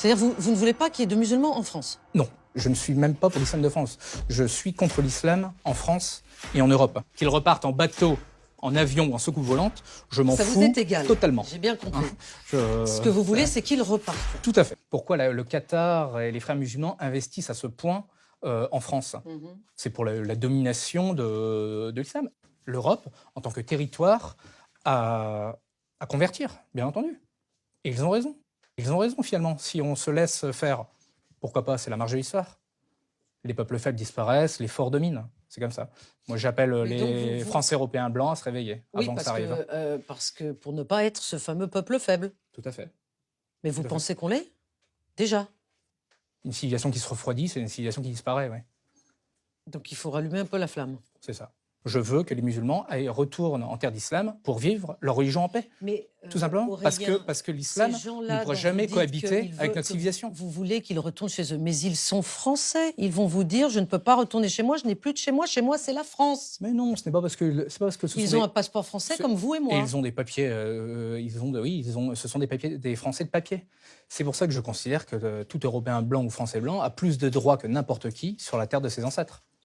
C'est-à-dire vous ne voulez pas qu'il y ait de musulmans en France? Non, je ne suis même pas pour l'islam de France. Je suis contre l'islam en France et en Europe. Qu'ils repartent en bateau, en avion ou en soucoupe volante, je m'en fous Ça vous est égal. Totalement. J'ai bien compris. Je- Ce que vous voulez, c'est qu'ils repartent. Tout à fait. Pourquoi le Qatar et les frères musulmans investissent à ce point en France? C'est pour la domination de l'islam. L'Europe, en tant que territoire, à convertir, bien entendu. Et ils ont raison. Ils ont raison, finalement. Si on se laisse faire, pourquoi pas, c'est la marge de l'histoire. Les peuples faibles disparaissent, les forts dominent. C'est comme ça. Moi, j'appelle les Français européens blancs à se réveiller avant que ça arrive. Parce que pour ne pas être ce fameux peuple faible. Tout à fait. Mais vous pensez qu'on l'est? Déjà. Une civilisation qui se refroidit, c'est une civilisation qui disparaît, oui. Donc il faut rallumer un peu la flamme. C'est ça. Je veux que les musulmans retournent en terre d'islam pour vivre leur religion en paix. Mais, tout simplement Aurélien, parce que l'islam ne pourra jamais cohabiter avec notre civilisation. Vous voulez qu'ils retournent chez eux, mais ils sont français. Ils vont vous dire, je ne peux pas retourner chez moi, je n'ai plus de chez moi c'est la France. Mais non, ce n'est pas parce que ils ont un passeport français comme vous et moi. Et ils ont des papiers, ce sont des papiers, des Français de papier. C'est pour ça que je considère que tout Européen blanc ou Français blanc a plus de droits que n'importe qui sur la terre de ses ancêtres.